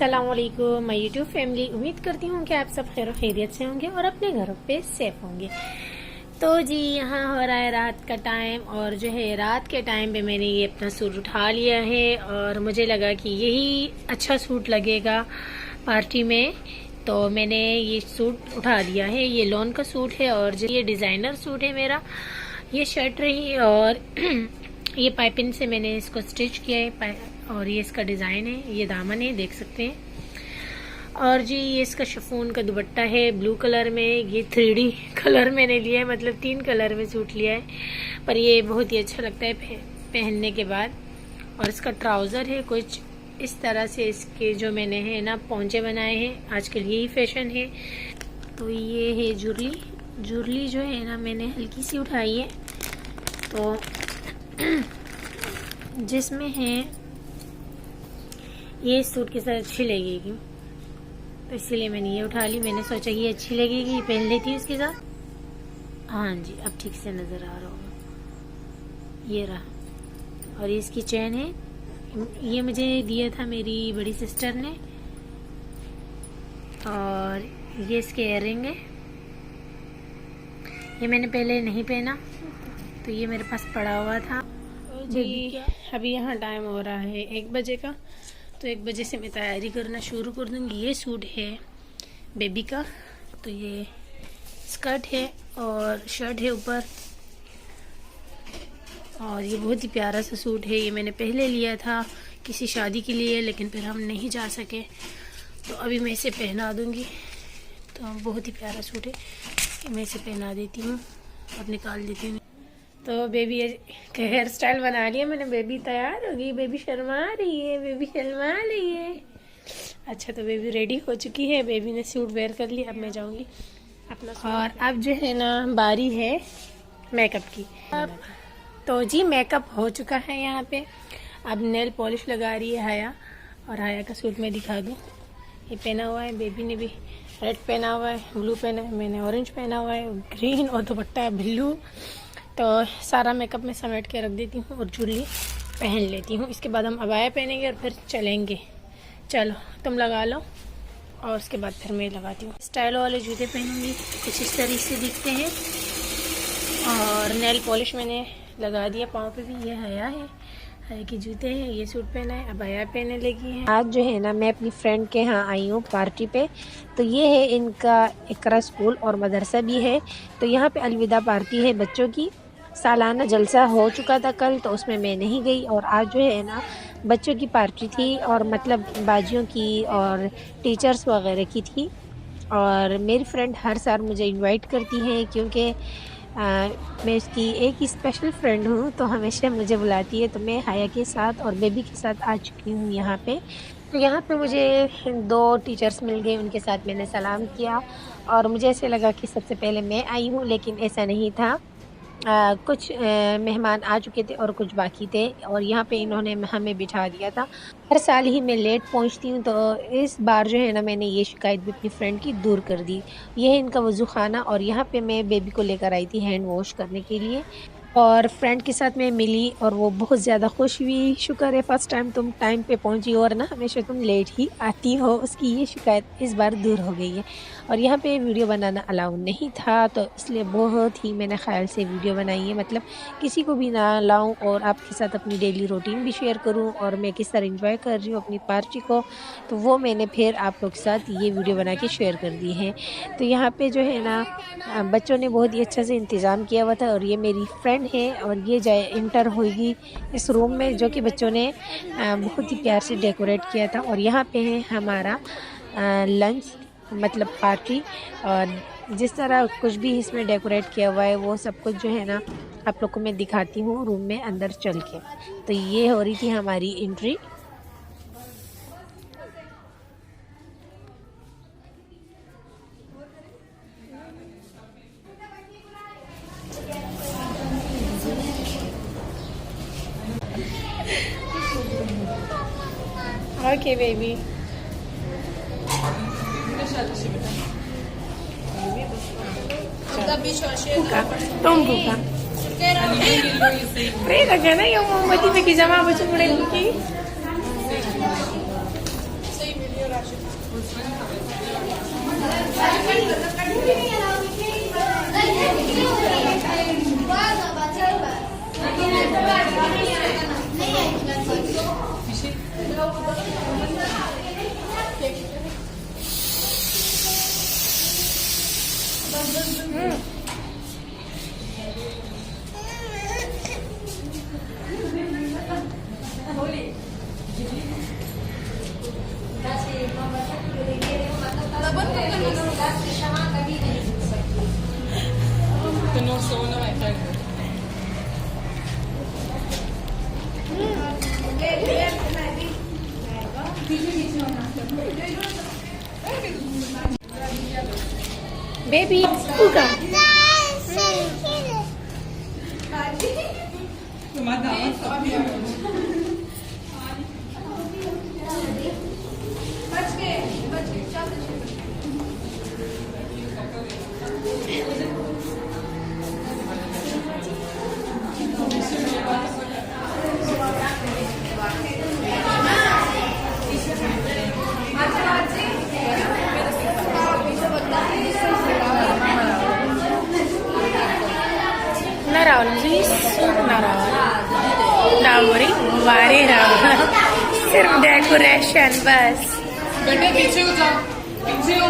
अस्सलाम वालेकुम my YouTube family. उम्मीद करती हूँ कि आप सब खैर खैरियत से होंगे और अपने घरों पे सेफ होंगे। तो जी यहाँ हो रहा है रात का टाइम और जो है रात के टाइम पे मैंने ये अपना सूट उठा लिया है और मुझे लगा कि यही अच्छा सूट लगेगा पार्टी में, तो मैंने ये सूट उठा दिया है। ये लॉन का सूट है और जो ये डिज़ाइनर सूट है मेरा। ये शर्ट रही और ये पाइपिंग से मैंने इसको स्टिच किया है और ये इसका डिज़ाइन है, ये दामन है, देख सकते हैं। और जी ये इसका शिफॉन का दुपट्टा है ब्लू कलर में। ये 3D कलर मैंने लिया है, मतलब 3 कलर में सूट लिया है, पर ये बहुत ही अच्छा लगता है पहनने के बाद। और इसका ट्राउज़र है कुछ इस तरह से, इसके जो मैंने है ना पोंचे बनाए हैं, आजकल यही फैशन है। तो ये है जुरली जो है ना मैंने हल्की सी उठाई है, तो जिसमें है ये सूट के साथ अच्छी लगेगी, तो इसलिए मैंने ये उठा ली। मैंने सोचा ये अच्छी लगेगी, पहन लेती हूँ इसके साथ। हाँ जी अब ठीक से नज़र आ रहा होगा, ये रहा। और ये इसकी चैन है, ये मुझे दिया था मेरी बड़ी सिस्टर ने। और ये इसके इयररिंग है, ये मैंने पहले नहीं पहना तो ये मेरे पास पड़ा हुआ था। जी अभी यहाँ टाइम हो रहा है 1 बजे का, तो 1 बजे से मैं तैयारी करना शुरू कर दूँगी। ये सूट है बेबी का, तो ये स्कर्ट है और शर्ट है ऊपर, और ये बहुत ही प्यारा सा सूट है। ये मैंने पहले लिया था किसी शादी के लिए, लेकिन फिर हम नहीं जा सके, तो अभी मैं इसे पहना दूँगी। तो बहुत ही प्यारा सूट है, मैं इसे पहना देती हूँ और निकाल देती हूँ। तो बेबी का हेयर स्टाइल बना लिया मैंने, बेबी तैयार हो गई, बेबी शर्मा रही है, बेबी शर्मा रही है। अच्छा तो बेबी रेडी हो चुकी है, बेबी ने सूट वेयर कर लिया। अब मैं जाऊंगी अपना। और अब जो है ना बारी है मेकअप की। अब तो जी मेकअप हो चुका है यहाँ पे। अब नेल पॉलिश लगा रही है हाया, और हाया का सूट मैं दिखा दूँ। ये पहना हुआ है, बेबी ने भी रेड पहना हुआ है, ब्लू पहना है, मैंने ऑरेंज पहना हुआ है, ग्रीन, और दुपट्टा ब्लू। तो सारा मेकअप में समेट के रख देती हूँ और चुल्ली पहन लेती हूँ। इसके बाद हम अबाया पहनेंगे और फिर चलेंगे। चलो तुम लगा लो और उसके बाद फिर मैं लगाती हूँ। स्टाइल वाले जूते पहनूंगी, कुछ इस तरीके से दिखते हैं। और नेल पॉलिश मैंने लगा दिया, पाँव पे भी। ये हया है, हया के जूते हैं। ये सूट पहना है, अबाया पहने लगी है। आज जो है ना मैं अपनी फ्रेंड के यहाँ आई हूँ पार्टी पे। तो ये है इनका इकरा स्कूल और मदरसा भी है, तो यहाँ पे अलविदा पार्टी है बच्चों की। सालाना जलसा हो चुका था कल, तो उसमें मैं नहीं गई। और आज जो है ना बच्चों की पार्टी थी, और मतलब बाजियों की और टीचर्स वगैरह की थी। और मेरी फ्रेंड हर साल मुझे इनवाइट करती है, क्योंकि मैं उसकी एक ही स्पेशल फ्रेंड हूँ, तो हमेशा मुझे बुलाती है। तो मैं हाया के साथ और बेबी के साथ आ चुकी हूँ यहाँ पे। तो यहाँ पे मुझे 2 टीचर्स मिल गए, उनके साथ मैंने सलाम किया। और मुझे ऐसे लगा कि सबसे पहले मैं आई हूँ, लेकिन ऐसा नहीं था। कुछ मेहमान आ चुके थे और कुछ बाकी थे, और यहाँ पे इन्होंने हमें बिठा दिया था। हर साल ही मैं लेट पहुँचती हूँ, तो इस बार जो है ना मैंने ये शिकायत भी अपनी फ्रेंड की दूर कर दी। ये है इनका वज़ू खाना, और यहाँ पे मैं बेबी को लेकर आई थी हैंड वॉश करने के लिए। और फ्रेंड के साथ मैं मिली और वो बहुत ज़्यादा खुश हुई। शुक्र है फ़र्स्ट टाइम तुम टाइम पे पहुंची, और ना हमेशा तुम लेट ही आती हो। उसकी ये शिकायत इस बार दूर हो गई है। और यहाँ पे वीडियो बनाना अलाउ नहीं था, तो इसलिए बहुत ही मैंने ख्याल से वीडियो बनाई है, मतलब किसी को भी ना लाऊं और आपके साथ अपनी डेली रूटीन भी शेयर करूं और मैं किस तरह इंजॉय कर रही हूँ अपनी पार्टी को। तो वो मैंने फिर आप लोग के साथ ये वीडियो बना के शेयर कर दी है। तो यहाँ पर जो है ना बच्चों ने बहुत ही अच्छा से इंतज़ाम किया हुआ था। और ये मेरी फ्रेंड है, और ये जाए इंटर होगी इस रूम में, जो कि बच्चों ने बहुत ही प्यार से डेकोरेट किया था। और यहाँ पे है हमारा लंच, मतलब पार्टी। और जिस तरह कुछ भी इसमें डेकोरेट किया हुआ है, वो सब कुछ जो है ना आप लोग को मैं दिखाती हूँ रूम में अंदर चल के। तो ये हो रही थी हमारी एंट्री। ओके बेबी, तुम buka. Prega ka na yung momomotive ki jama ba chumure ki? Baby, buka. नाही रावलं नाही रावलं डावरी वारे रावलं सिर्फ डेकोरेशन बस बेटे पीछे हो जाओ पीछे हो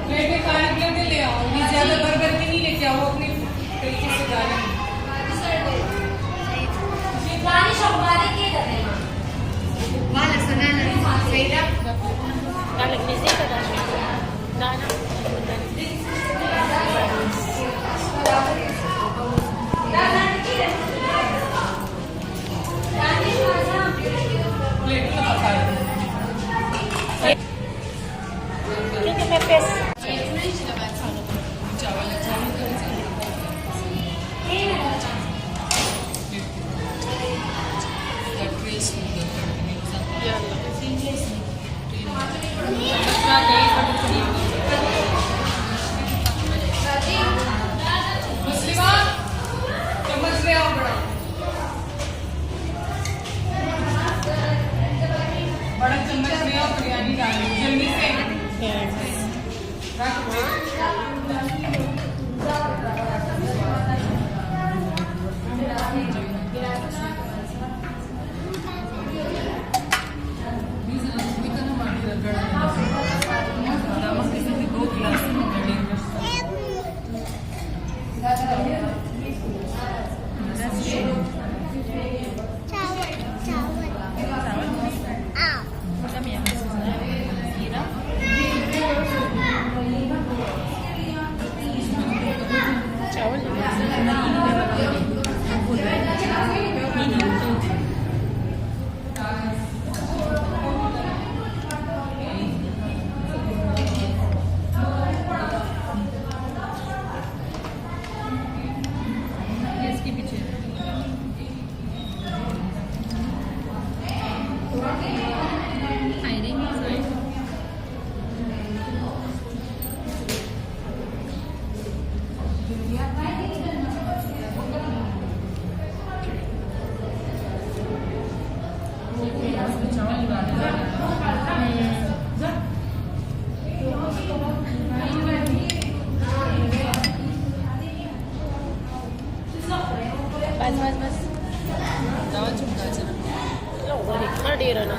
बेटे खाने के लिए ले आओ ये ज्यादा बर्गर की नहीं लेके आओ अपने तरीके से डालें बड़ा चम्मच में और बिरयानी डाली जल्दी से बस इतना डेरा ना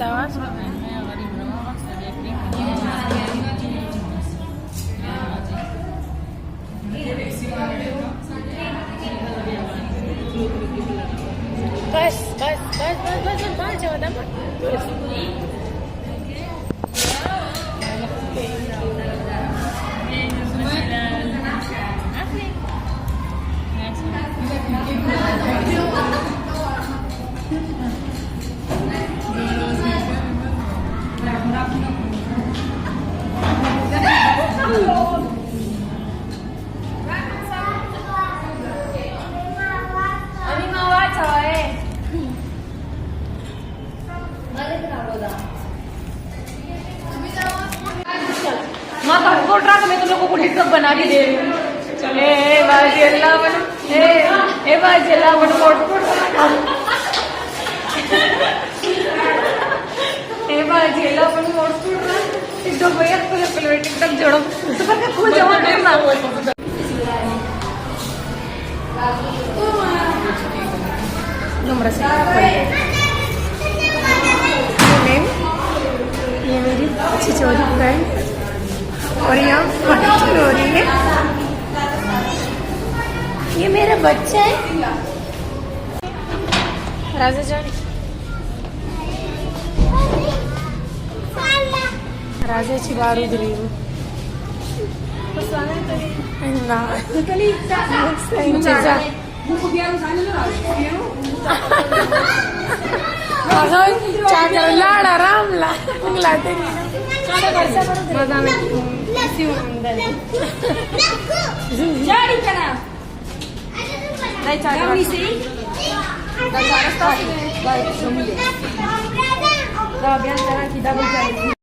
estabas? बस बस बस बस बस बस जाओ ना माँ पासपोर्ट रहा मैं तुम लोगों को टिकटॉक बना के दे रही हूँ टिकटॉक भैया टिकटॉक जोड़ो फूल जमा करना ये मेरी छिछोरी फ्रेंड और यहाँ फंक्शन हो रही है। ये मेरा बच्चा है राजा जान। राजाची बारू दिली लाडा रामला